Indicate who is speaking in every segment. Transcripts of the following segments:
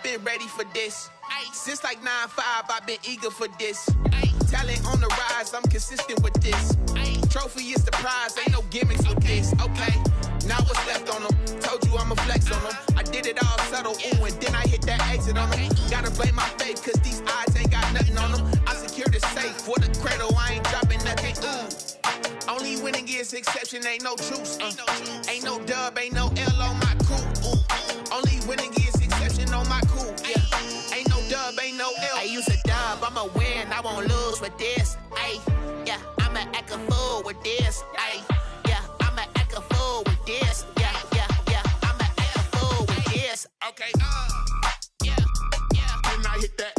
Speaker 1: been ready for this. Since like 9-5, I've been eager for this. Talent on the rise, I'm consistent with this. Trophy is the prize, ain't no gimmicks with this. Okay, now what's left on them? Told you I'ma flex on them. I did it all subtle, ooh, and then I hit that exit on them. Gotta blame my faith, cause these eyes ain't got nothing on them. I secured the safe for the cradle, I ain't dropping nothing, ooh. Only winning is exception, ain't no truce. Ain't no dub, ain't no L on my crew. Only winning is exception on my crew. Yeah. Ain't no dub, ain't no L. I use a dub, I'ma win, I won't lose with this. Ay, yeah, I'ma act a fool with this. Ay, yeah, I'ma act a fool with this. Yeah, I'ma act a fool with this. Okay, yeah, and I hit that.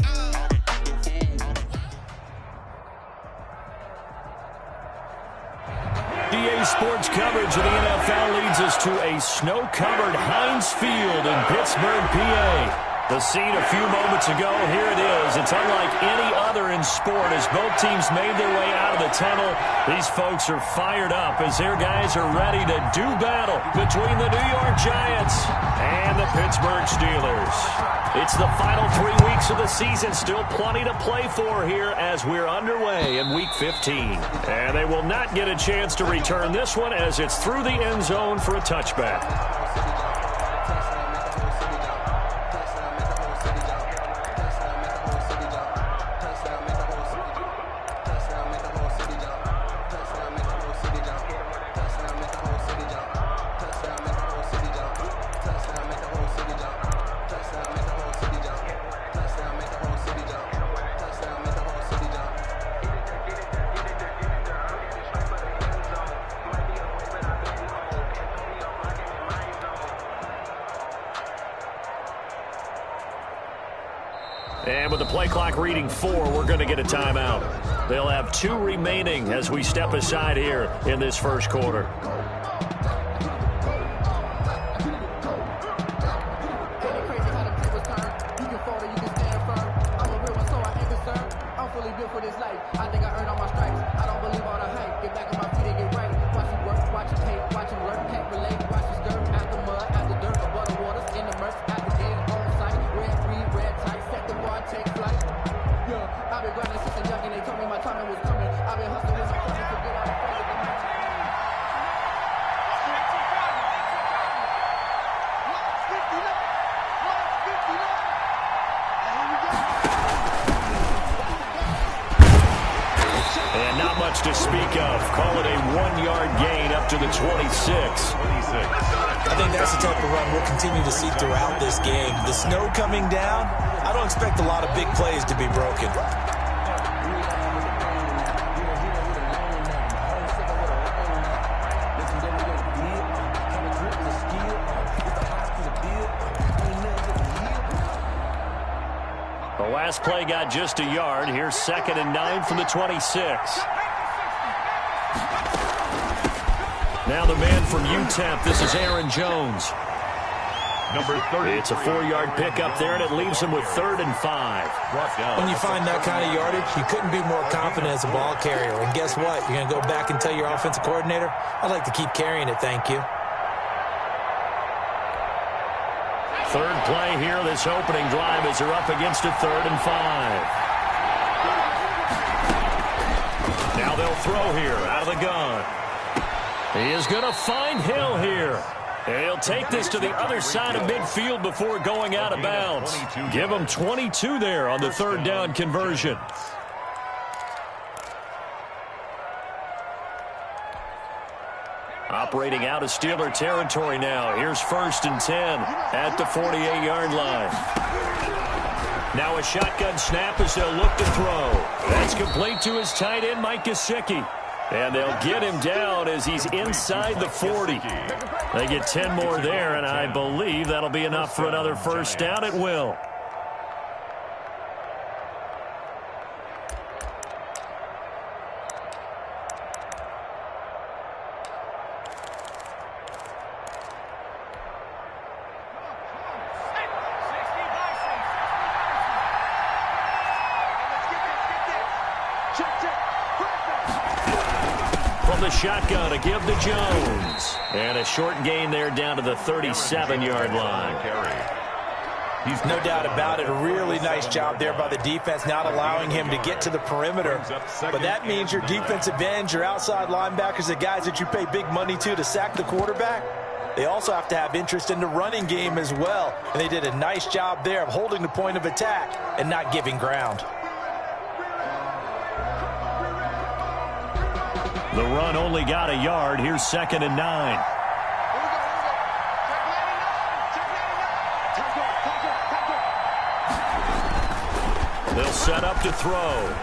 Speaker 2: EA Sports coverage of the NFL leads us to a snow-covered Heinz Field in Pittsburgh, PA. The scene a few moments ago, here it is. It's unlike any other in sport as both teams made their way out of the tunnel. These folks are fired up as their guys are ready to do battle between the New York Giants and the Pittsburgh Steelers. It's the final 3 weeks of the season. Still plenty to play for here as we're underway in Week 15. And they will not get a chance to return this one as it's through the end zone for a touchback. And with the play clock reading 4, we're going to get a timeout. They'll have 2 remaining as we step aside here in this first quarter. To speak of. Call it a 1-yard gain up to the 26.
Speaker 3: I think that's the type of run we'll continue to see throughout this game. The snow coming down, I don't expect a lot of big plays to be broken.
Speaker 2: The last play got just a yard. Here's 2nd and 9 from the 26. Now the man from UTEP, this is Aaron Jones.
Speaker 4: Number 30.
Speaker 2: It's a 4-yard pickup there, and it leaves him with 3rd and 5.
Speaker 3: When you find that kind of yardage, you couldn't be more confident as a ball carrier. And guess what? You're going to go back and tell your offensive coordinator, I'd like to keep carrying it, thank you.
Speaker 2: Third play here, this opening drive as they're up against a 3rd and 5. Now they'll throw here out of the gun. He is going to find Hill here. And he'll take this to the other side of midfield before going out of bounds. Give him 22 there on the 3rd down conversion. Operating out of Steeler territory now. Here's 1st and 10 at the 48-yard line. Now a shotgun snap as they'll look to throw. That's complete to his tight end, Mike Gesicki. And they'll get him down as he's inside the 40. They get 10 more there, and I believe that'll be enough for another first down. It will. The shotgun to give to Jones. And a short gain there down to the 37-yard line.
Speaker 3: No doubt about it. A really nice job there by the defense, not allowing him to get to the perimeter. But that means your defensive ends, your outside linebackers, the guys that you pay big money to sack the quarterback, they also have to have interest in the running game as well. And they did a nice job there of holding the point of attack and not giving ground.
Speaker 2: The run only got a yard. Here's 2nd and 9. They'll set up to throw.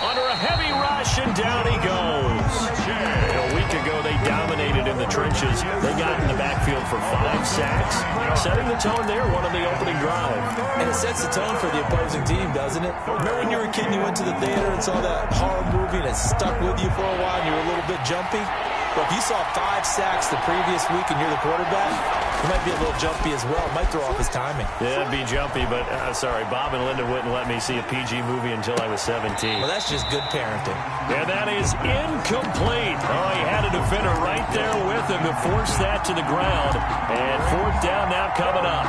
Speaker 2: Under a heavy rush, and down he goes. A week ago, they dominated in the trenches. They got in the backfield for 5 sacks, setting the tone there, one on the opening drive.
Speaker 3: And it sets the tone for the opposing team, doesn't it? Remember when you were a kid and you went to the theater and saw that horror movie and it stuck with you for a while and you were a little bit jumpy? Well, if you saw 5 sacks the previous week and you're the quarterback, you might be a little jumpy as well. Might throw off his timing.
Speaker 2: Yeah, it'd be jumpy, but sorry, Bob and Linda wouldn't let me see a PG movie until I was 17.
Speaker 3: Well, that's just good parenting.
Speaker 2: And that is incomplete. Oh, he had a defender right there with him to force that to the ground. And 4th down now coming up.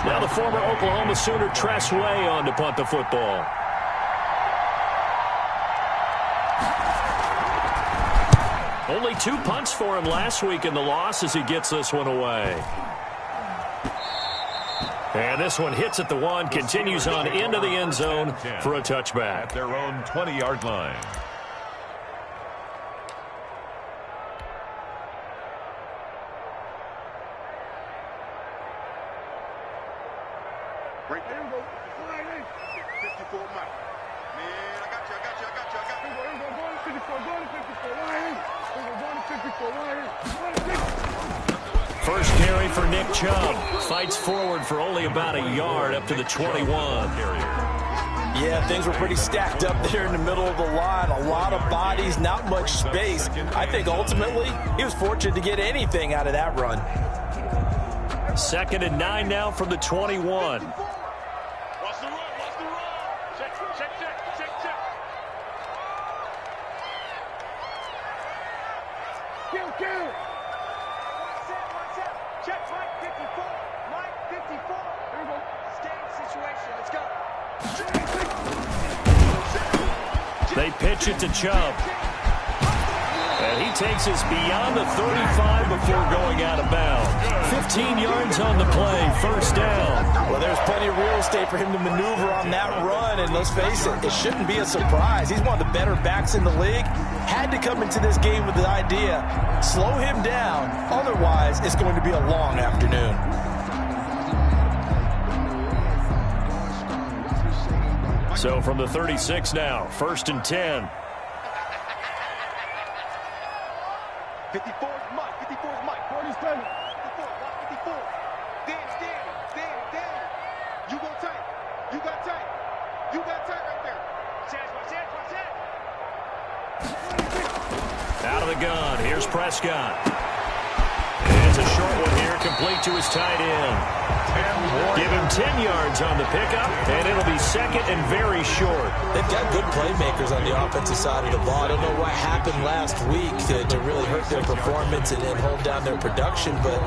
Speaker 2: Now the former Oklahoma Sooner Tress Way on to punt the football. Only 2 punts for him last week in the loss as he gets this one away. And this one hits at the 1, continues on into the end zone for a touchback.
Speaker 4: At their own 20-yard line.
Speaker 5: Right there. 54 Mike. Man, I got you.
Speaker 2: First carry for Nick Chubb. Fights forward for only about a yard up to the 21.
Speaker 3: Yeah, things were pretty stacked up there in the middle of the line. A lot of bodies, not much space. I think ultimately he was fortunate to get anything out of that run.
Speaker 2: 2nd and 9 now from the 21. They pitch it to Chubb. And he takes us beyond the 35 before going out of bounds. 15 yards on the play, 1st down.
Speaker 3: Well, there's plenty of real estate for him to maneuver on that run, and let's face it, it shouldn't be a surprise. He's one of the better backs in the league. Had to come into this game with the idea, slow him down, otherwise it's going to be a long afternoon.
Speaker 2: So from the 36 now, 1st and 10.
Speaker 5: 54 is Mike. 54 is Mike. 47. 54. 54. Dan. You go tight. You got tight. You got tight right there.
Speaker 2: Out of the gun. Here's Prescott. It's a short one here, complete to his tight end. Give him 10 yards on the pickup, and it'll be 2nd and very short.
Speaker 3: They've got good playmakers on the offensive side of the ball. I don't know what happened last week to really hurt their performance and hold down their production, but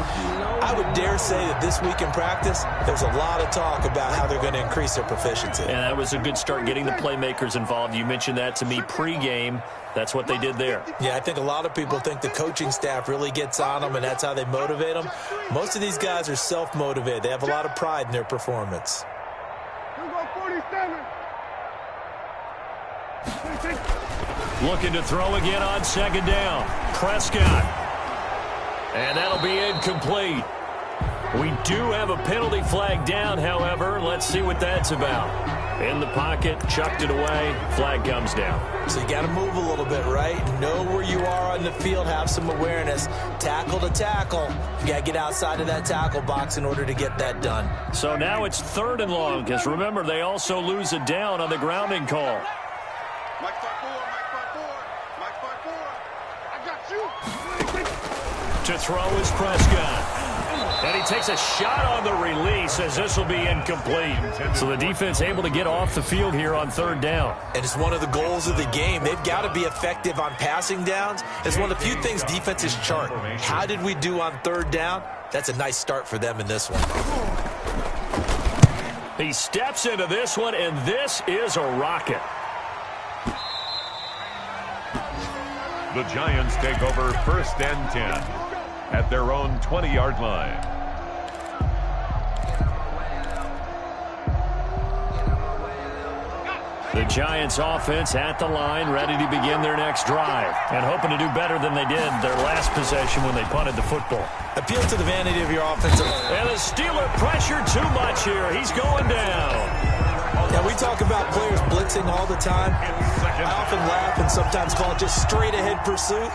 Speaker 3: I would dare say that this week in practice, there's a lot of talk about how they're going to increase their proficiency.
Speaker 2: And that was a good start, getting the playmakers involved. You mentioned that to me pregame. That's what they did there.
Speaker 3: Yeah, I think a lot of people think the coaching staff really gets on them, and that's how they motivate them. Most of these guys are self-motivated. They have a lot of pride in their performance.
Speaker 2: Looking to throw again on 2nd down. Prescott. And that'll be incomplete. We do have a penalty flag down, however. Let's see what that's about. In the pocket, chucked it away, flag comes down.
Speaker 3: So you got to move a little bit, right? Know where you are on the field, have some awareness. Tackle to tackle. You got to get outside of that tackle box in order to get that done.
Speaker 2: So now it's 3rd and long, because remember, they also lose it down on the grounding call.
Speaker 5: Mike 5-4. Mike 5-4. I got you.
Speaker 2: To throw is Prescott. And he takes a shot on the release as this will be incomplete. So the defense able to get off the field here on 3rd down.
Speaker 3: And it's one of the goals of the game. They've got to be effective on passing downs. It's one of the few things defenses chart. How did we do on 3rd down? That's a nice start for them in this one.
Speaker 2: He steps into this one, and this is a rocket.
Speaker 4: The Giants take over 1st and 10 at their own 20-yard line.
Speaker 2: The Giants offense at the line, ready to begin their next drive, and hoping to do better than they did their last possession when they punted the football.
Speaker 3: Appeal to the vanity of your offensive.
Speaker 2: And the Steeler pressure too much here. He's going down.
Speaker 3: Yeah, we talk about players blitzing all the time. I often laugh and sometimes call it just straight-ahead pursuit.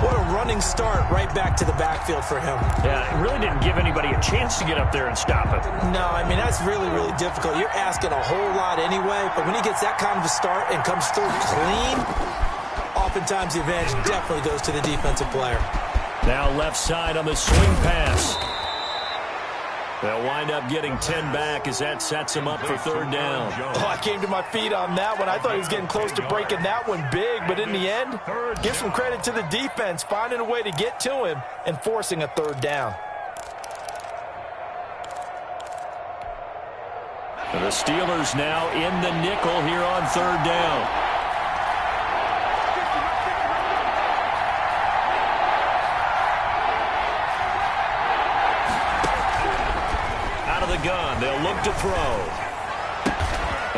Speaker 3: What a running start right back to the backfield for him.
Speaker 2: Yeah, it really didn't give anybody a chance to get up there and stop it.
Speaker 3: No, I mean, that's really, really difficult. You're asking a whole lot anyway, but when he gets that kind of a start and comes through clean, oftentimes the advantage definitely goes to the defensive player.
Speaker 2: Now left side on the swing pass. They'll wind up getting 10 back as that sets him up for 3rd down.
Speaker 3: Oh, I came to my feet on that one. I thought he was getting close to breaking that one big, but in the end, give some credit to the defense, finding a way to get to him and forcing a 3rd down.
Speaker 2: The Steelers now in the nickel here on 3rd down. Gun. They'll look to throw.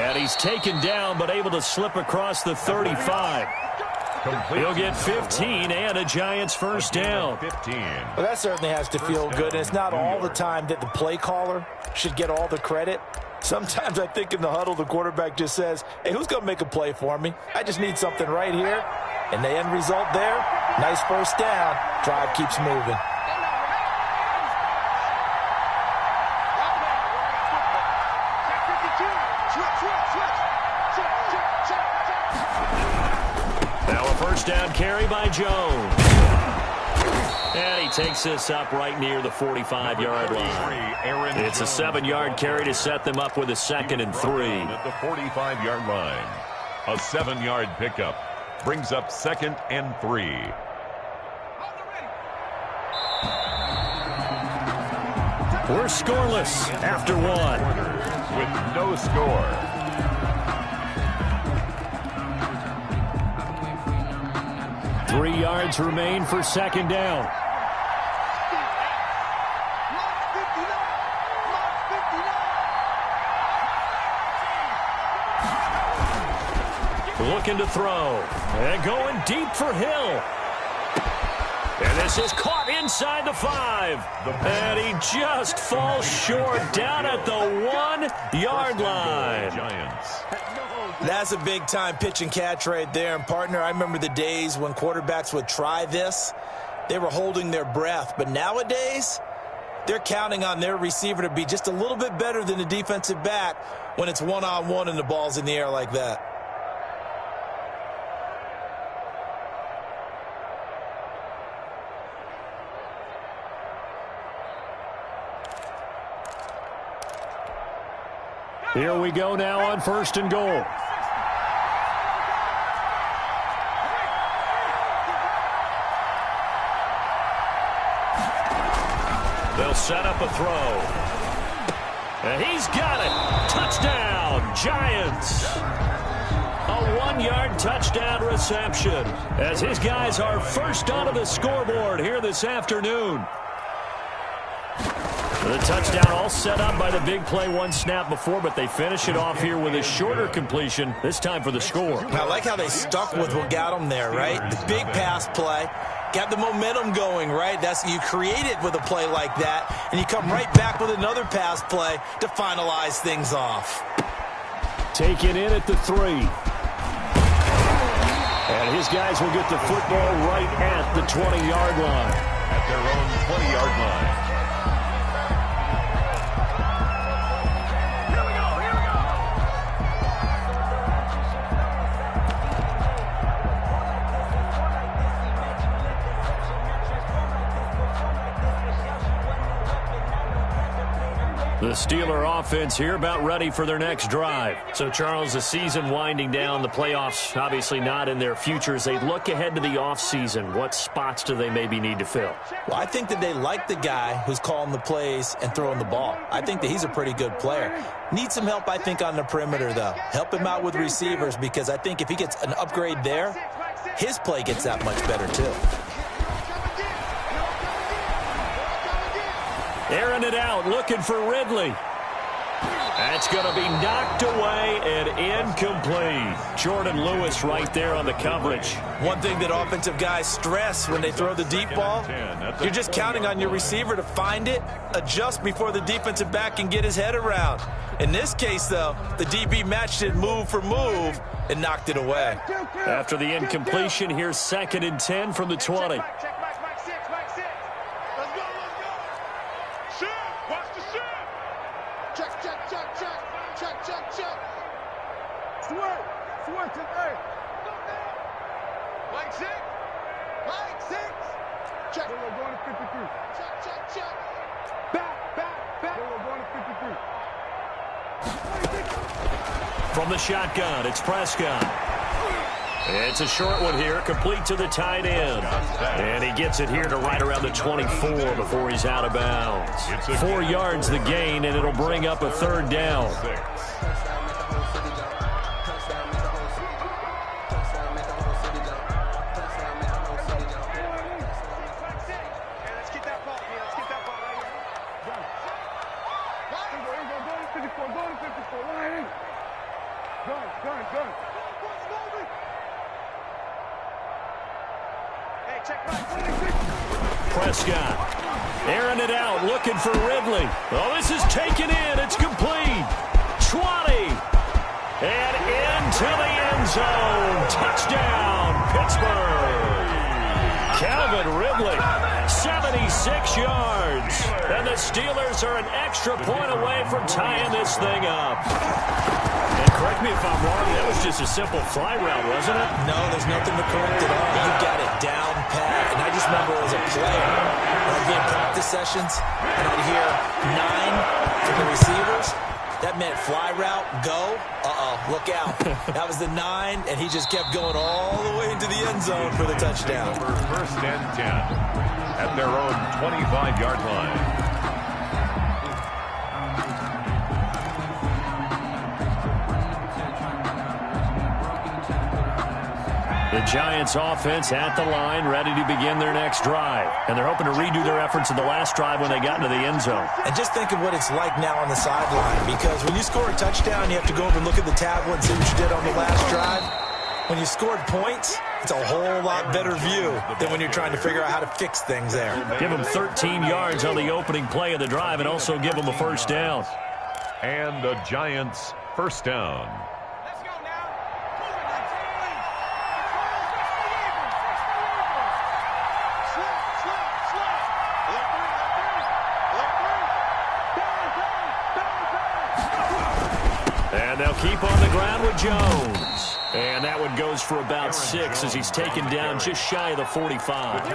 Speaker 2: And he's taken down, but able to slip across the 35. He'll get 15 and a Giants 1st down.
Speaker 4: 15.
Speaker 3: Well, that certainly has to feel good, and it's not all the time that the play caller should get all the credit. Sometimes I think in the huddle, the quarterback just says, hey, who's going to make a play for me? I just need something right here. And the end result there, nice 1st down. Drive keeps moving.
Speaker 2: Now a 1st down carry by Jones. And he takes this up right near the 45-yard line. It's a 7-yard carry to set them up with a 2nd and 3.
Speaker 4: At the 45-yard line. A 7-yard pickup brings up 2nd and 3.
Speaker 2: We're scoreless after 1.
Speaker 4: With no score.
Speaker 2: Three yards remain for 2nd down. Looking to throw. And going deep for Hill. And this is caught inside the 5. And he just falls short down at the 1-yard line.
Speaker 4: Giants.
Speaker 3: That's a big-time pitch and catch right there. And, partner, I remember the days when quarterbacks would try this. They were holding their breath. But nowadays, they're counting on their receiver to be just a little bit better than the defensive back when it's one-on-one and the ball's in the air like that.
Speaker 2: Here we go now on 1st and goal. They'll set up a throw. And he's got it. Touchdown, Giants. A 1-yard touchdown reception as his guys are first onto the scoreboard here this afternoon. The touchdown all set up by the big play 1 snap before, but they finish it off here with a shorter completion, this time for the score.
Speaker 3: I like how they stuck with what got them there, right? The big pass play. Got the momentum going, right? That's you create it with a play like that, and you come right back with another pass play to finalize things off.
Speaker 2: Taken in at the 3. And his guys will get the football right at the 20-yard line.
Speaker 4: At their own 20-yard line.
Speaker 2: The Steeler offense here about ready for their next drive. So, Charles, the season winding down, the playoffs obviously not in their future. As they look ahead to the offseason, what spots do they maybe need to fill?
Speaker 3: Well, I think that they like the guy who's calling the plays and throwing the ball. I think that he's a pretty good player. Needs some help, I think, on the perimeter, though. Help him out with receivers, because I think if he gets an upgrade there, his play gets that much better, too.
Speaker 2: Airing it out, looking for Ridley. That's going to be knocked away and incomplete. Jordan Lewis right there on the coverage.
Speaker 3: One thing that offensive guys stress when they throw the deep ball, you're just counting on your receiver to find it, adjust before the defensive back can get his head around. In this case, though, the DB matched it move for move and knocked it away.
Speaker 2: After the incompletion, here's 2nd and 10 from the 20. From the shotgun, it's Prescott. It's a short one here, complete to the tight end. And he gets it here to right around the 24 before he's out of bounds. 4 yards the gain, and it'll bring up a 3rd down. Prescott, airing it out, looking for Ridley. Oh, this is taken in. It's complete. 20. And into the end zone. Touchdown, Pittsburgh. Calvin Ridley, 76 yards. And the Steelers are an extra point away from tying this thing up. And correct me if I'm wrong, that was just a simple fly route, wasn't it?
Speaker 3: No, there's nothing to correct at all. You got it down pat. And I just remember as a player, when I'd be in practice sessions, and I'd hear 9 from the receivers. That meant fly route, go. Look out. That was the 9, and he just kept going all the way into the end zone for the touchdown.
Speaker 4: Over 1st and 10 at their own 25-yard line.
Speaker 2: The Giants offense at the line, ready to begin their next drive. And they're hoping to redo their efforts in the last drive when they got into the end zone.
Speaker 3: And just think of what it's like now on the sideline, because when you score a touchdown, you have to go over and look at the tablet and see what you did on the last drive. When you scored points, it's a whole lot better view than when you're trying to figure out how to fix things there.
Speaker 2: Give them 13 yards on the opening play of the drive and also give them a 1st down.
Speaker 4: And the Giants' 1st down.
Speaker 2: And they'll keep on the ground with Jones. And that one goes for about 6 as he's taken down just shy of the 45.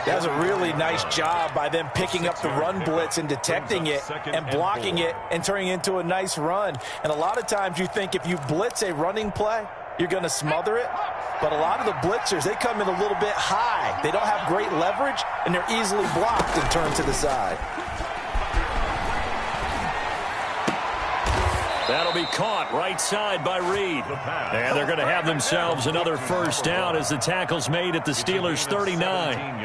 Speaker 3: That's a really nice job by them picking up the run blitz and detecting it and blocking it and turning it into a nice run. And a lot of times you think if you blitz a running play, you're going to smother it. But a lot of the blitzers, they come in a little bit high. They don't have great leverage, and they're easily blocked and turned to the side.
Speaker 2: That'll be caught right side by Reed. And they're going to have themselves another 1st down as the tackle's made at the Steelers' 39.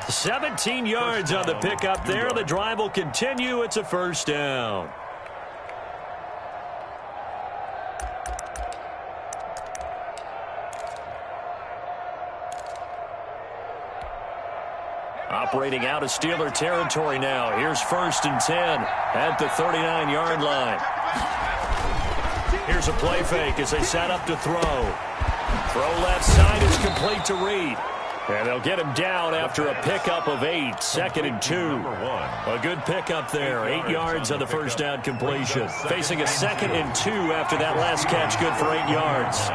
Speaker 2: 17 yards on the pickup there. The drive will continue. It's a 1st down. Operating out of Steeler territory now. Here's 1st and 10 at the 39-yard line. Here's a play fake as they set up to throw. Throw left side is complete to Reed. And they'll get him down after a pickup of 8. 2nd and 2. A good pickup there. 8 yards on the 1st down completion. Facing a 2nd and 2 after that last catch. Good for 8 yards.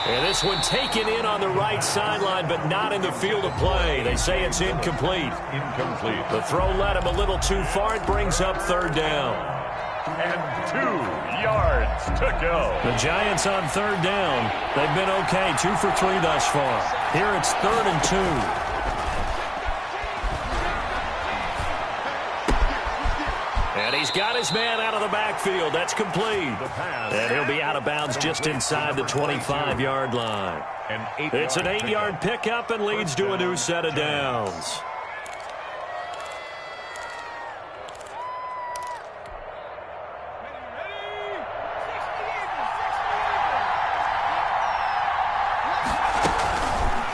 Speaker 2: And this one taken in on the right sideline, but not in the field of play. They say it's incomplete.
Speaker 4: Incomplete.
Speaker 2: The throw led him a little too far. It brings up third down.
Speaker 4: And 2 yards to go.
Speaker 2: The Giants on third down. They've been okay, 2 for 3 thus far. Here it's 3rd and 2. And he's got his man out of the backfield. That's complete. And he'll be out of bounds just inside the 25-yard line. It's an 8-yard pickup and leads to a new set of downs.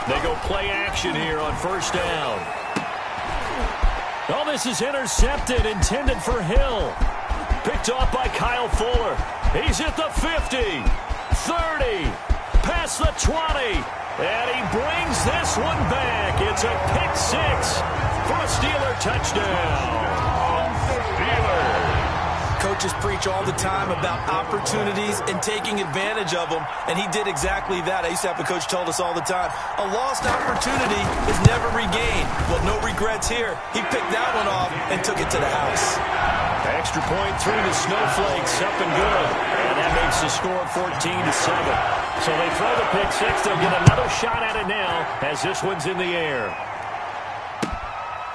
Speaker 2: They go play action here on first down. Oh, this is intercepted, intended for Hill. Picked off by Kyle Fuller. He's at the 50, 30, past the 20, and he brings this one back. It's a pick 6 for a Steeler touchdown.
Speaker 4: Steelers.
Speaker 3: Coaches preach all the time about opportunities and taking advantage of them, and he did exactly that. I used to have a coach told us all the time, a lost opportunity is never regained. Well, no regrets here. He picked that one off and took it to the house.
Speaker 2: Extra point through the snowflakes, up and good. And that makes the score 14-7. So they throw the pick 6. They'll get another shot at it now as this one's in the air.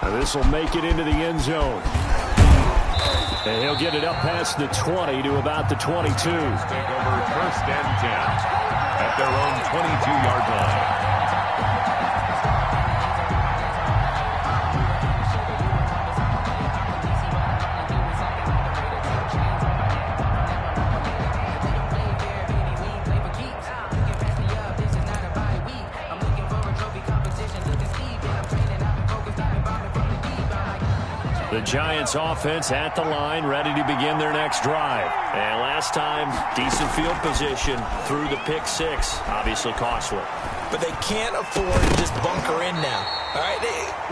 Speaker 2: And this will make it into the end zone. And he'll get it up past the 20 to about the 22.
Speaker 4: Take over 1st and 10 at their own 22-yard line.
Speaker 2: The Giants offense at the line, ready to begin their next drive. And last time, decent field position through the pick 6. Obviously costly.
Speaker 3: But they can't afford to just bunker in now. All right,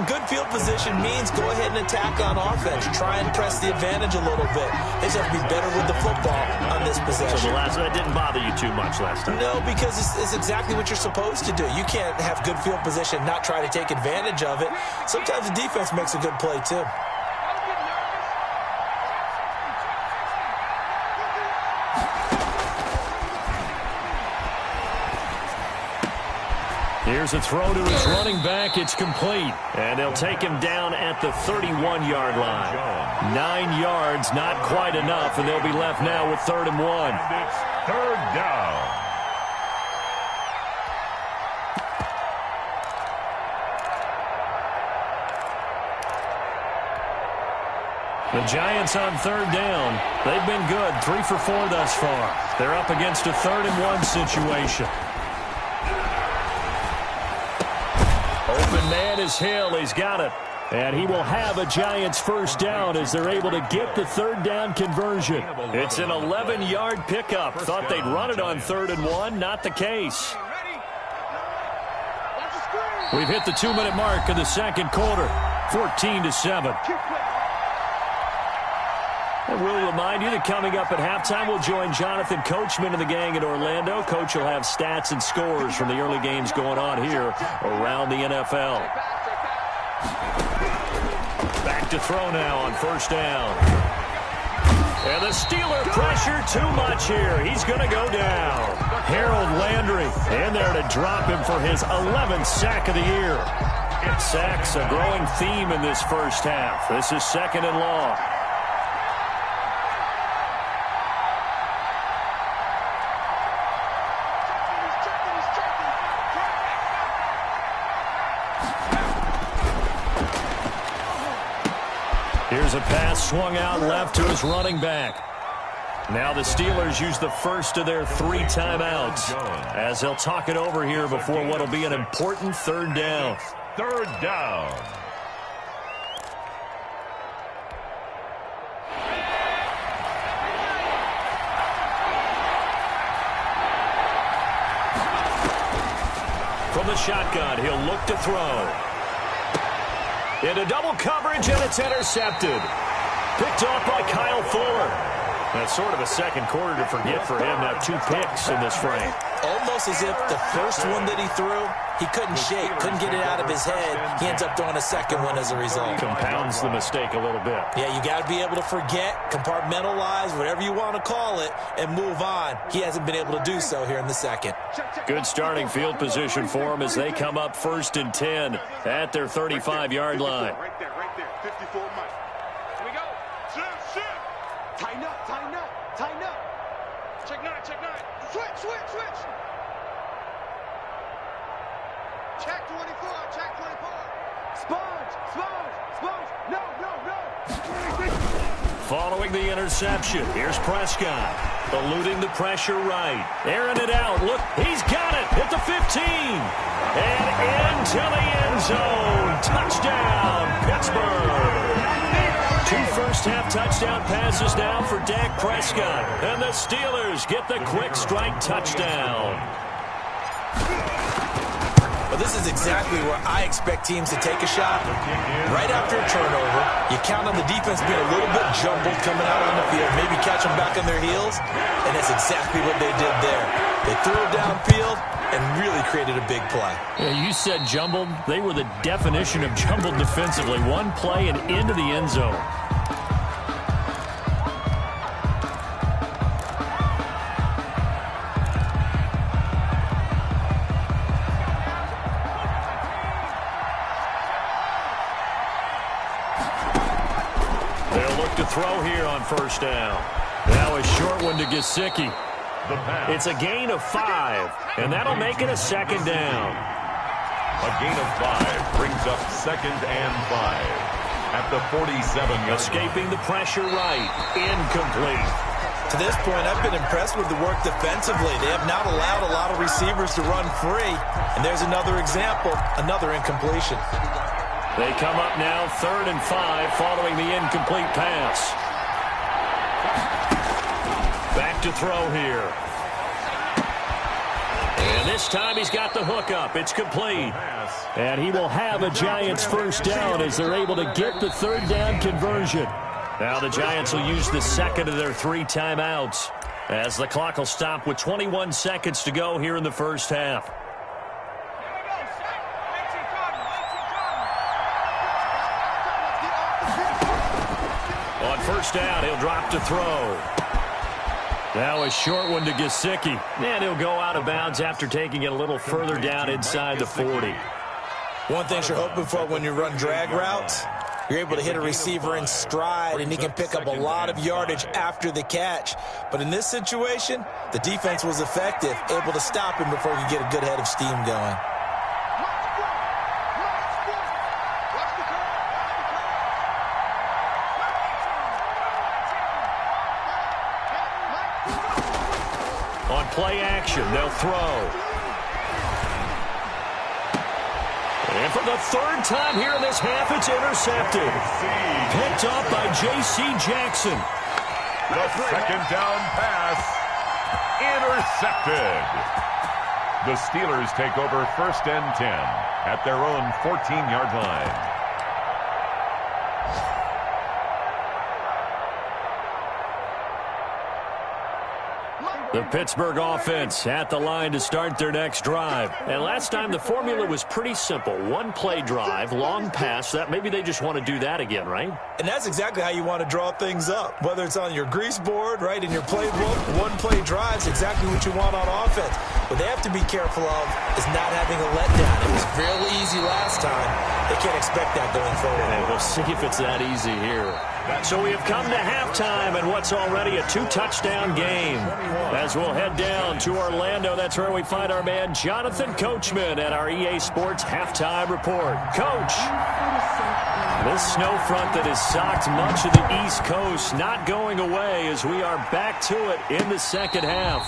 Speaker 3: good field position means go ahead and attack on offense. Try and press the advantage a little bit. They just have to be better with the football on this possession.
Speaker 2: So that didn't bother you too much last time?
Speaker 3: No, because it's exactly what you're supposed to do. You can't have good field position, not try to take advantage of it. Sometimes the defense makes a good play, too.
Speaker 2: Here's a throw to his running back. It's complete. And they'll take him down at the 31-yard line. 9 yards, not quite enough, and they'll be left now with 3rd and 1.
Speaker 4: And it's 3rd down.
Speaker 2: The Giants on 3rd down. They've been good, 3 for 4 thus far. They're up against a 3rd and 1 situation. Open man is Hill. He's got it. And he will have a Giants first down as they're able to get the 3rd down conversion. It's an 11-yard pickup. Thought they'd run it on 3rd and 1. Not the case. We've hit the 2-minute mark of the second quarter. 14-7. And we'll remind you that coming up at halftime, we'll join Jonathan Coachman and the gang in Orlando. Coach will have stats and scores from the early games going on here around the NFL. Back to throw now on first down. And the Steeler pressure too much here. He's going to go down. Harold Landry in there to drop him for his 11th sack of the year. Sacks a growing theme in this first half. This is 2nd and long. Here's a pass swung out left to his running back. Now the Steelers use the first of their 3 timeouts as they'll talk it over here before what will be an important 3rd down.
Speaker 4: 3rd down.
Speaker 2: From the shotgun, he'll look to throw. Into double coverage, and it's intercepted. Picked off by Kyle Fuller. That's sort of a second quarter to forget for him. Now 2 picks in this frame.
Speaker 3: Almost as if the first one that he threw, he couldn't shake, couldn't get it out of his head. He ends up throwing a second one as a result.
Speaker 2: Compounds the mistake a little bit.
Speaker 3: Yeah, you got to be able to forget, compartmentalize, whatever you want to call it, and move on. He hasn't been able to do so here in the second.
Speaker 2: Good starting field position for him as they come up 1st and 10 at their 35-yard line.
Speaker 5: Right there, 54 Mike. Here we go. Shift. Tighten up. Check 9. Switch. Check 24. Sponge. No.
Speaker 2: Following the interception, here's Prescott. Eluding the pressure right. Airing it out. Look, he's got it at the 15. And into the end zone. Touchdown, Pittsburgh. 2 first-half touchdown passes now for Dak Prescott. And the Steelers get the quick strike touchdown.
Speaker 3: Well, this is exactly where I expect teams to take a shot. Right after a turnover, you count on the defense being a little bit jumbled coming out on the field, maybe catch them back on their heels, and that's exactly what they did there. They threw it downfield and really created a big play.
Speaker 2: Yeah, you said jumbled. They were the definition of jumbled defensively. One play and into the end zone. Throw here on 1st down. Now a short one to Gesicki. It's a gain of 5, and that'll make it a 2nd down.
Speaker 4: A gain of 5 brings up 2nd and 5 at the 47.
Speaker 2: Escaping the pressure right. Incomplete.
Speaker 3: To this point, I've been impressed with the work defensively. They have not allowed a lot of receivers to run free. And there's another example, another incompletion.
Speaker 2: They come up now 3rd and 5 following the incomplete pass. Back to throw here. And this time he's got the hook up. It's complete. And he will have a Giants 1st down as they're able to get the 3rd down conversion. Now the Giants will use the 2nd of their 3 timeouts as the clock will stop with 21 seconds to go here in the 1st half. On 1st down, he'll drop to throw. Now a short one to Gesicki. And he'll go out of bounds after taking it a little further down inside the 40.
Speaker 3: One thing you're hoping for when you run drag routes, you're able to hit a receiver in stride, and he can pick up a lot of yardage after the catch. But in this situation, the defense was effective, able to stop him before he could get a good head of steam going.
Speaker 2: On play action, they'll throw. And for the 3rd time here in this half, it's intercepted. Picked up by J.C. Jackson.
Speaker 4: The 2nd down pass intercepted. The Steelers take over 1st and 10 at their own 14-yard line.
Speaker 2: The Pittsburgh offense at the line to start their next drive. And last time the formula was pretty simple. 1-play drive, long pass. That maybe they just want to do that again, right?
Speaker 3: And that's exactly how you want to draw things up. Whether it's on your grease board, right, in your playbook, 1-play drives, exactly what you want on offense. What they have to be careful of is not having a letdown. It was fairly easy last time. They can't expect that going forward.
Speaker 2: And we'll see if it's that easy here. So we have come to halftime and what's already a 2-touchdown game. As we'll head down to Orlando, that's where we find our man Jonathan Coachman at our EA Sports Halftime Report. Coach, this snow front that has socked much of the East Coast not going away as we are back to it in the 2nd half.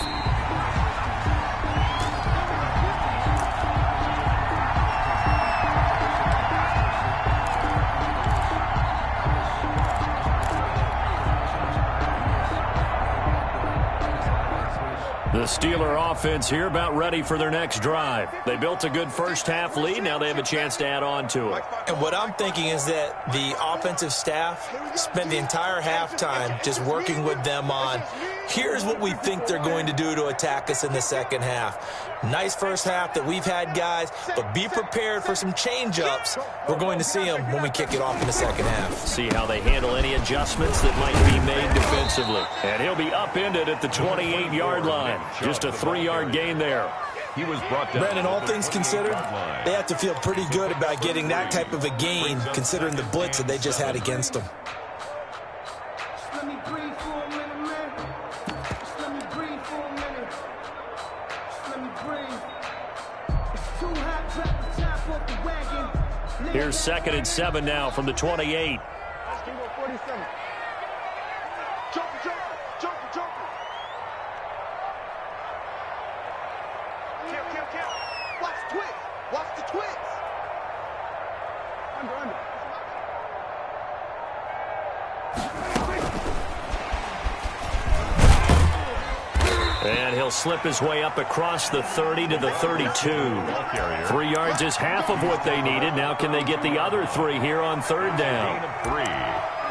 Speaker 2: The Steeler offense here about ready for their next drive. They built a good first-half lead. Now they have a chance to add on to it.
Speaker 3: And what I'm thinking is that the offensive staff spent the entire halftime just working with them on, here's what we think they're going to do to attack us in the second half. Nice first half that we've had, guys, but be prepared for some change-ups. We're going to see them when we kick it off in the second half.
Speaker 2: See how they handle any adjustments that might be made defensively. And he'll be upended at the 28-yard line. Just a 3-yard gain there.
Speaker 4: He was brought down.
Speaker 3: Brandon, all things considered, they have to feel pretty good about getting that type of a gain, considering the blitz that they just had against them.
Speaker 6: Let me breathe for a minute, man. Just let me breathe for a minute. Just let me breathe. It's too hot, drop the top off the wagon.
Speaker 2: Here's 2nd and 7 now from the 28.
Speaker 5: Let's go 47. Jumper. Count. Watch the twist. Watch the twist. Under.
Speaker 2: And he'll slip his way up across the 30 to the 32. 3 yards is half of what they needed. Now can they get the other 3 here on 3rd down?
Speaker 4: Gain of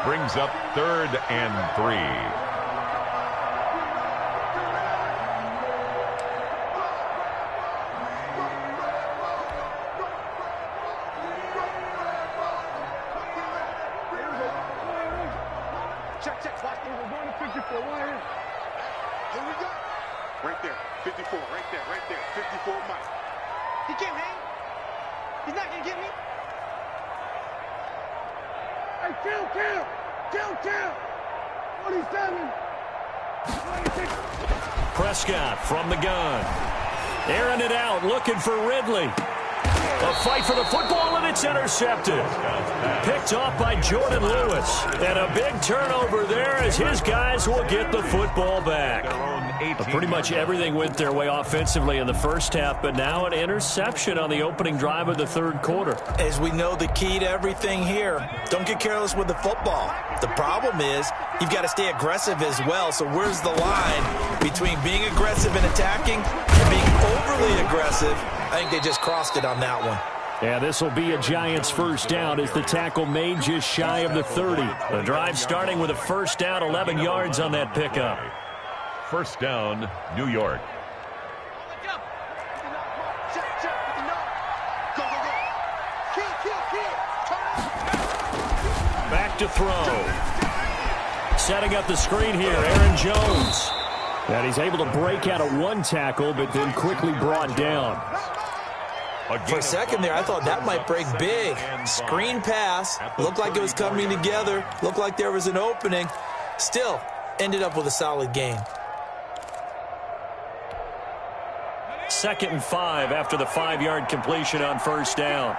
Speaker 4: 3 brings up 3rd and 3.
Speaker 5: Check. Watch me. We're going to 54. Right here. Here we go. Right there. 54. Right there. 54 Mike. He can't hang. He's not going to get me. Hey, kill. 47. 26.
Speaker 2: Prescott from the gun. Airing it out, looking for Ridley. A fight for the football, and it's intercepted. Picked off by Jordan Lewis. And a big turnover there as his guys will get the football back. Pretty much everything went their way offensively in the first half, but now an interception on the opening drive of the 3rd quarter.
Speaker 3: As we know, the key to everything here, don't get careless with the football. The problem is you've got to stay aggressive as well. So where's the line between being aggressive and attacking and being overly aggressive? I think they just crossed it on that one.
Speaker 2: Yeah, this will be a Giants first down as the tackle made just shy of the 30. The drive starting with a first down, 11 yards on that pickup.
Speaker 4: First down, New York.
Speaker 2: Back to throw. Setting up the screen here, Aaron Jones. And he's able to break out of one tackle, but then quickly brought down.
Speaker 3: For a second there, I thought that might break big. Screen pass. Looked like it was coming together. Looked like there was an opening. Still, ended up with a solid gain.
Speaker 2: 2nd and 5 after the 5-yard completion on first down.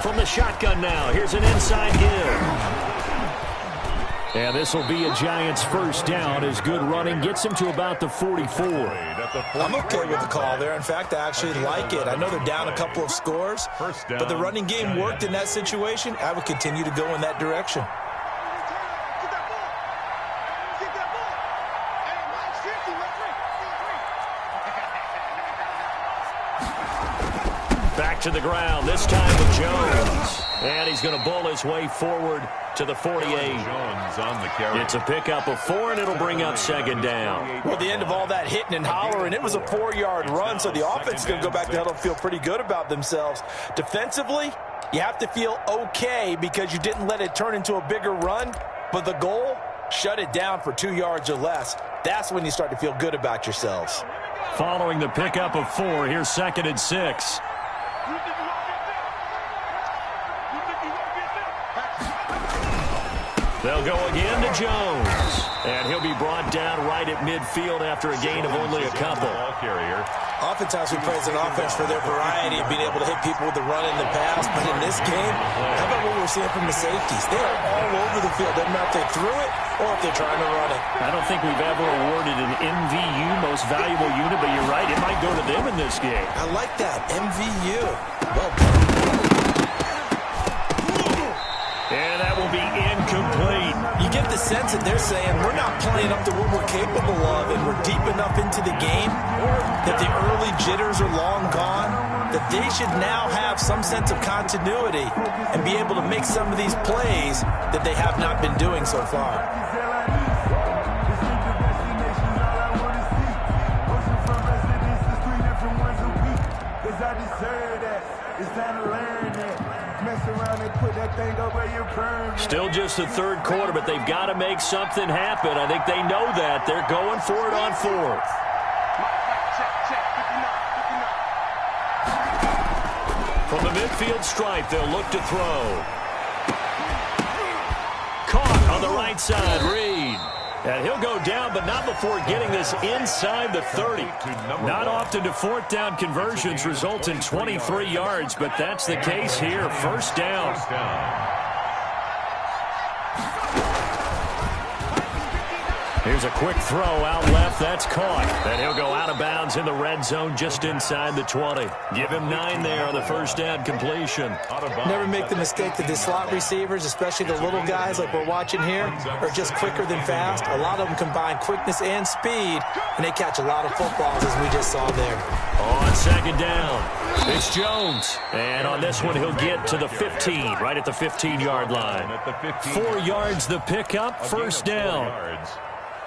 Speaker 2: From the shotgun now, here's an inside give. And this will be a Giants first down as good running gets him to about the 44.
Speaker 3: I'm okay with the call there. In fact, I actually like it. I know they're down a couple of scores, but the running game worked in that situation. I would continue to go in that direction.
Speaker 2: Back to the ground, this time with Jones. And he's going to bull his way forward to the 48.
Speaker 4: Jones on the carry.
Speaker 2: It's a pickup of 4, and it'll bring up 2nd down.
Speaker 3: Well, the end of all that hitting and hollering, it was a 4-yard run, so the offense is going to go back to huddle and feel pretty good about themselves. Defensively, you have to feel okay because you didn't let it turn into a bigger run, but the goal, shut it down for 2 yards or less. That's when you start to feel good about yourselves.
Speaker 2: Following the pickup of 4, here's 2nd and 6. They'll go again to Jones. And he'll be brought down right at midfield after a gain of only a couple.
Speaker 3: Oftentimes we praise an offense for their variety of being able to hit people with the run and the pass. But in this game, how about what we're seeing from the safeties? They are all over the field. Doesn't matter if they threw it or if they're trying to run it.
Speaker 2: I don't think we've ever awarded an MVU, most valuable unit, but you're right. It might go to them in this game.
Speaker 3: I like that. MVU. Well done.
Speaker 2: And that will be incomplete.
Speaker 3: You get the the sense that they're saying we're not playing up to what we're capable of, and we're deep enough into the game that the early jitters are long gone, that they should now have some sense of continuity and be able to make some of these plays that they have not been doing so far.
Speaker 2: Still just the third quarter, but they've got to make something happen. I think they know that. They're going for it on fourth. From the midfield stripe, they'll look to throw. Caught on the right side, Reed. And he'll go down, but not before getting this inside the 30. Not often do fourth down conversions result in 23 yards, but that's the case here. First down. Here's a quick throw out left. That's caught. And he'll go out of bounds in the red zone just inside the 20. Give him 9 there on the first down completion.
Speaker 3: Never make the mistake that the slot receivers, especially the little guys like we're watching here, are just quicker than fast. A lot of them combine quickness and speed, and they catch a lot of footballs, as we just saw there.
Speaker 2: On second down, it's Jones. And on this one, he'll get to the 15, right at the 15-yard line. 4 yards the pickup, first down.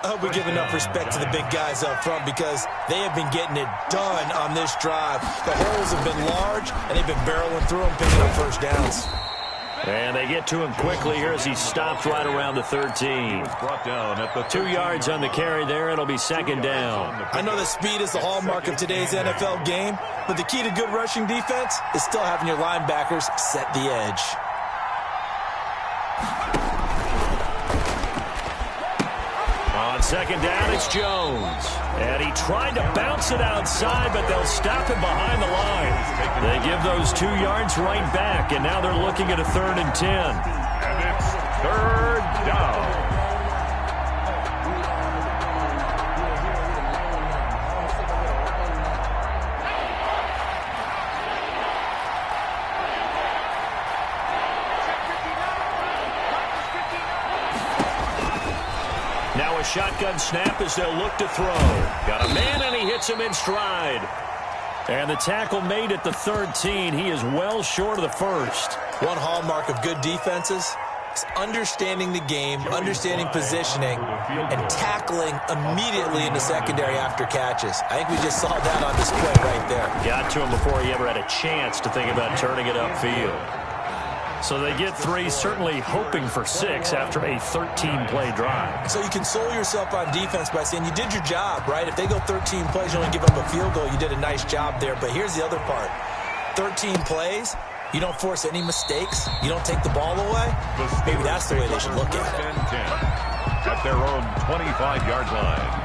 Speaker 3: I hope we give enough respect to the big guys up front because they have been getting it done on this drive. The holes have been large, and they've been barreling through them, picking up first downs.
Speaker 2: And they get to him quickly here as he stops right around the 13. 2 yards on the carry there. It'll be second down.
Speaker 3: I know that speed is the hallmark of today's NFL game, but the key to good rushing defense is still having your linebackers set the edge.
Speaker 2: On second down, it's Jones. And he tried to bounce it outside, but they'll stop him behind the line. They give those 2 yards right back, and now they're looking at a 3rd and 10.
Speaker 4: And it's third down.
Speaker 2: Now a shotgun snap as they'll look to throw. Got a man, and he hits him in stride. And the tackle made at the 13. He is well short of the first.
Speaker 3: One hallmark of good defenses is understanding the game, understanding positioning, and tackling immediately in the secondary after catches. I think we just saw that on display right there.
Speaker 2: Got to him before he ever had a chance to think about turning it upfield. So they get 3, certainly hoping for 6 after a 13-play drive.
Speaker 3: So you console yourself on defense by saying you did your job, right? If they go 13 plays, you only give them a field goal, you did a nice job there. But here's the other part. 13 plays, you don't force any mistakes, you don't take the ball away. Maybe that's the way they should look at it.
Speaker 4: At their own 25-yard line.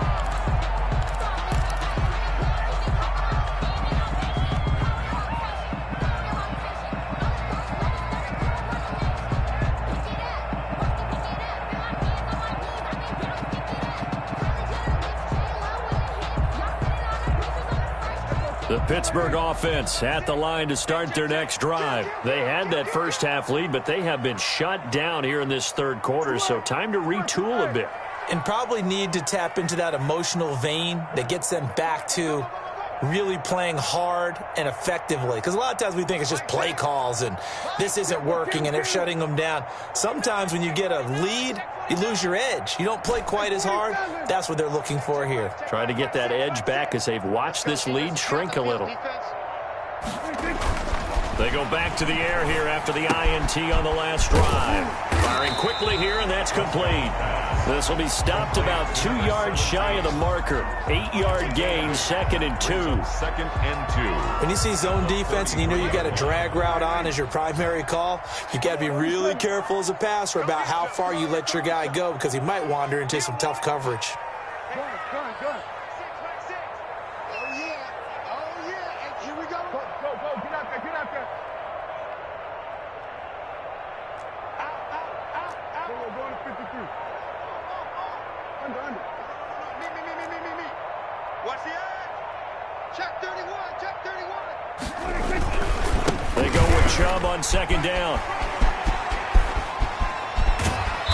Speaker 2: The Pittsburgh offense at the line to start their next drive. They had that first half lead, but they have been shut down here in this third quarter, so time to retool a bit.
Speaker 3: And probably need to tap into that emotional vein that gets them back to really playing hard and effectively. Because a lot of times we think it's just play calls and this isn't working and they're shutting them down. Sometimes when you get a lead, you lose your edge. You don't play quite as hard. That's what they're looking for here.
Speaker 2: Trying to get that edge back as they've watched this lead shrink a little. They go back to the air here after the INT on the last drive. Firing quickly here, and that's complete. This will be stopped about 2 yards shy of the marker. 8-yard gain, 2nd and 2.
Speaker 4: 2nd and 2.
Speaker 3: When you see zone defense and you know you got a drag route on as your primary call, you got to be really careful as a passer about how far you let your guy go because he might wander into some tough coverage.
Speaker 5: Good. Oh, yeah. Here we go. Go. Get out there. Out. We're going to 53. Under. Me. Watch the edge. Check 31.
Speaker 2: They go with Chubb on second down.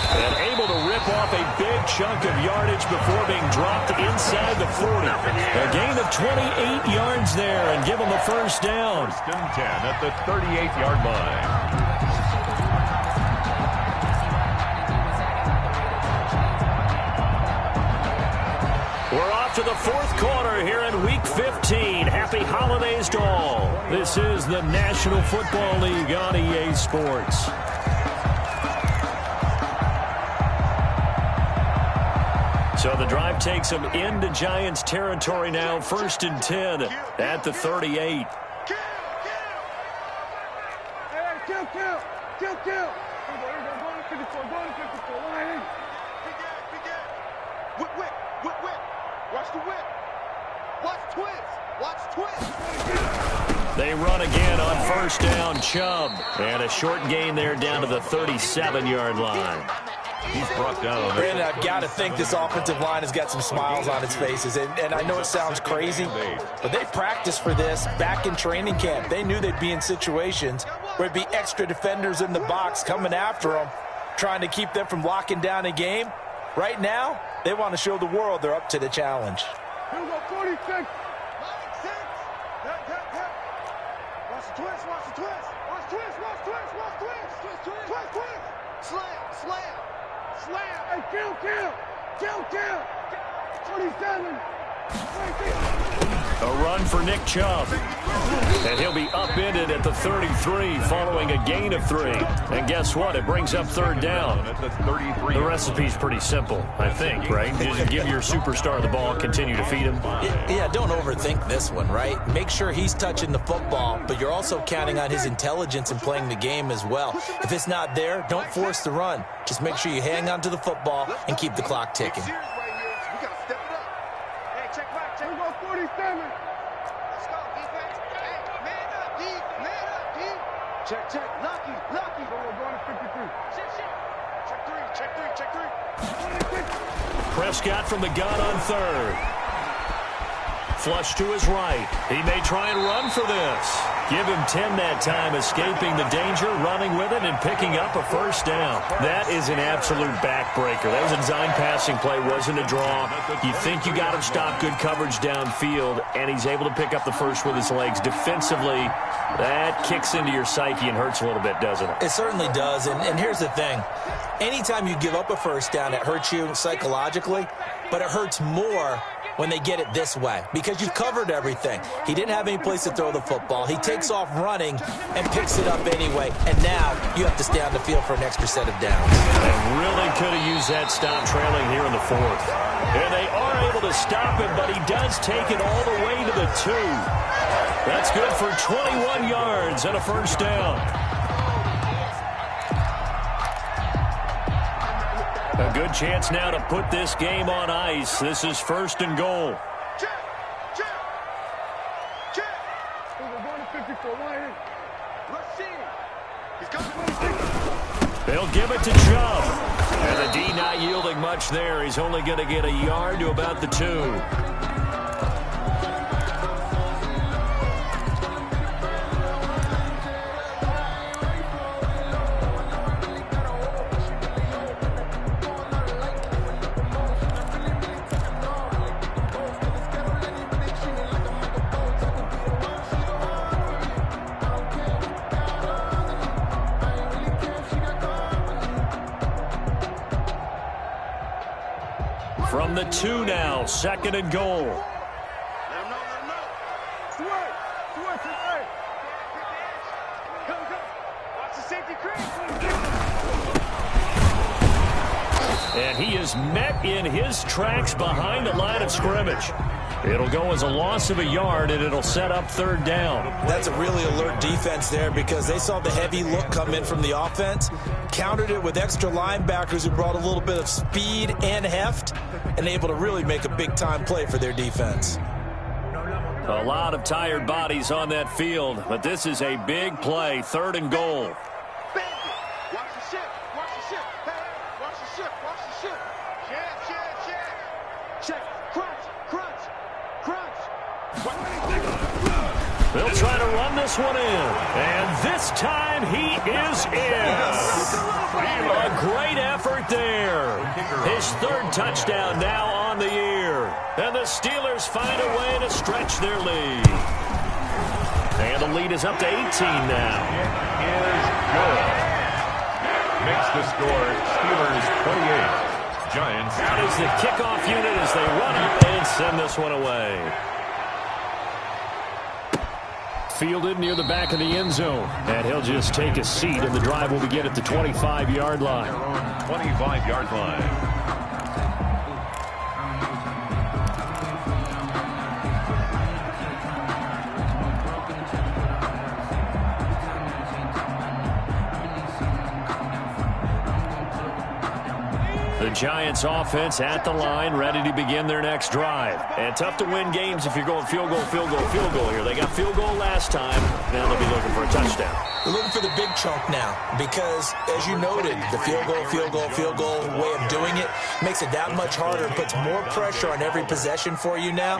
Speaker 2: And able to rip off a big chunk of yardage before being dropped inside the 40. A gain of 28 yards there and give them a first down.
Speaker 4: First and 10 at the 38-yard line.
Speaker 2: We're off to the fourth quarter here in Week 15. Happy holidays to all. This is the National Football League on EA Sports. So the drive takes them into Giants territory now. First and 10 at the 38.
Speaker 5: Hey, kill. Go to 54, go to 54. Line in. Whip. Watch the whip. Watch twist.
Speaker 2: They run again on first down, Chubb. And a short gain there down to the 37-yard line.
Speaker 4: He's brought down.
Speaker 3: Brandon, I've got to think this offensive line has got some smiles on its faces. And I know it sounds crazy, but they practiced for this back in training camp. They knew they'd be in situations where there'd be extra defenders in the box coming after them, trying to keep them from locking down a game. Right now, they want to show the world they're up to the challenge.
Speaker 5: Here we go, 46. Watch the twist. Slam. Hey, kill. 27.
Speaker 2: A run for Nick Chubb. And he'll be upended at the 33 following a gain of 3. And guess what? It brings up third down. The recipe's pretty simple, I think, right? Just give your superstar the ball and continue to feed him.
Speaker 3: Yeah, don't overthink this one, right? Make sure he's touching the football, but you're also counting on his intelligence in playing the game as well. If it's not there, don't force the run. Just make sure you hang on to the football and keep the clock ticking.
Speaker 5: Check. Lucky. We're going to 53. Check three.
Speaker 2: Prescott from the gun on third. Flush to his right. He may try and run for this. Give him 10 that time, escaping the danger, running with it, and picking up a first down. That is an absolute backbreaker. That was a design passing play, wasn't a draw. You think you got him stopped, good coverage downfield, and he's able to pick up the first with his legs. Defensively, that kicks into your psyche and hurts a little bit, doesn't it?
Speaker 3: It certainly does, and here's the thing. Anytime you give up a first down, it hurts you psychologically, but it hurts more when they get it this way, because you've covered everything. He didn't have any place to throw the football. He takes off running and picks it up anyway, and now you have to stay on the field for an extra set of downs.
Speaker 2: And really could have used that stop trailing here in the fourth. And they are able to stop him, but he does take it all the way to the 2. That's good for 21 yards and a first down. A good chance now to put this game on ice. This is first and goal.
Speaker 5: Check. We're going to 54. Line in. Let's see. He's coming.
Speaker 2: They'll give it to Chubb. And the D not yielding much there. He's only going to get a yard to about the 2. From the 2 now, second and goal.
Speaker 5: Let him know. Swerve. Come. Watch the safety crease.
Speaker 2: And he is met in his tracks behind the line of scrimmage. It'll go as a loss of a yard, and it'll set up third down.
Speaker 3: That's a really alert defense there, because they saw the heavy look come in from the offense, countered it with extra linebackers who brought a little bit of speed and heft, and able to really make a big-time play for their defense.
Speaker 2: A lot of tired bodies on that field, but this is a big play, third and goal.
Speaker 5: Watch the ship. Hey, watch the ship. Check. Crunch.
Speaker 2: They'll try to run this one in. And this time he is in. A great effort there. His third touchdown now on the year. And the Steelers find a way to stretch their lead. And the lead is up to 18 now.
Speaker 4: It is good. Makes the score Steelers 28. Giants.
Speaker 2: Out is the kickoff unit as they run up and send this one away. Fielded near the back of the end zone. And he'll just take a seat, and the drive will begin at the 25-yard line.
Speaker 4: 25-yard line.
Speaker 2: The Giants offense at the line, ready to begin their next drive. And tough to win games if you're going field goal, field goal, field goal here. They got field goal last time. Now they'll be looking for a touchdown.
Speaker 3: They're looking for the big chunk now because, as you noted, the field goal way of doing it makes it that much harder and puts more pressure on every possession for you now.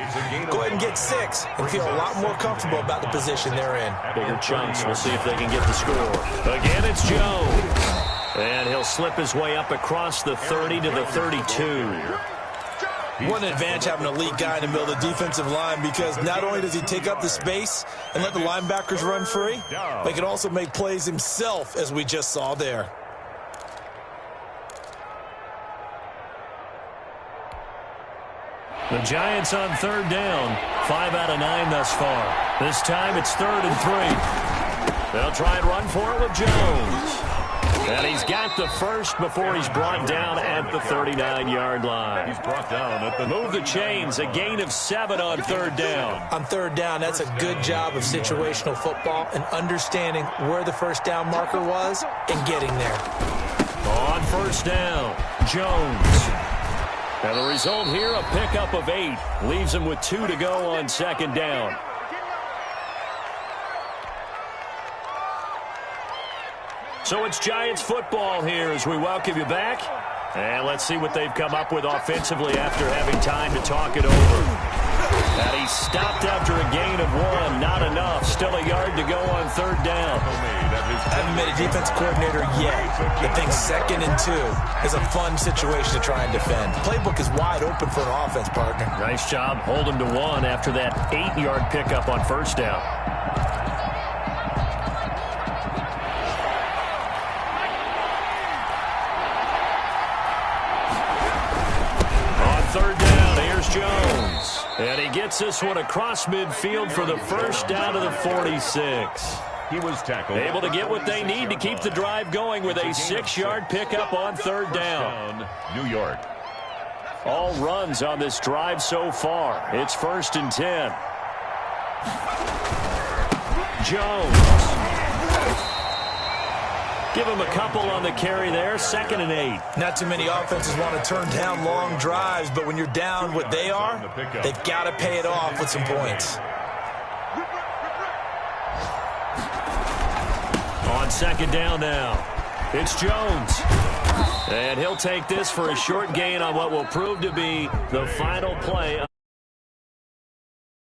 Speaker 3: Go ahead and get 6 and feel a lot more comfortable about the position they're in.
Speaker 2: Bigger chunks. We'll see if they can get the score. Again, it's Jones. And he'll slip his way up across the 30 to the 32.
Speaker 3: What an advantage having an elite guy in the middle of the defensive line, because not only does he take up the space and let the linebackers run free, but he can also make plays himself, as we just saw there.
Speaker 2: The Giants on third down. 5 out of 9 thus far. This time it's 3rd and 3. They'll try and run for it with Jones. And he's got the first before he's brought down at the 39-yard line.
Speaker 4: He's brought down at the...
Speaker 2: Move the chains. A gain of 7 on third down.
Speaker 3: On third down, that's a good job of situational football and understanding where the first down marker was and getting there.
Speaker 2: On first down, Jones. And the result here, a pickup of 8. Leaves him with 2 to go on second down. So it's Giants football here as we welcome you back. And let's see what they've come up with offensively after having time to talk it over. And he stopped after a gain of 1. Not enough. Still a yard to go on third down.
Speaker 3: I haven't made a defense coordinator yet. I think 2nd and 2 is a fun situation to try and defend. The playbook is wide open for an offense, partner.
Speaker 2: Nice job holding to 1 after that 8-yard pickup on first down. Third down, here's Jones. And he gets this one across midfield for the first down to the 46.
Speaker 4: He was tackled.
Speaker 2: Able to get what they need to keep the drive going with a 6-yard pickup on third down.
Speaker 4: New York.
Speaker 2: All runs on this drive so far. It's 1st and 10. Jones. Give him a couple on the carry there. 2nd and 8.
Speaker 3: Not too many offenses want to turn down long drives, but when you're down what they are, they've got to pay it off with some points.
Speaker 2: On second down now, it's Jones. And he'll take this for a short gain on what will prove to be the final play.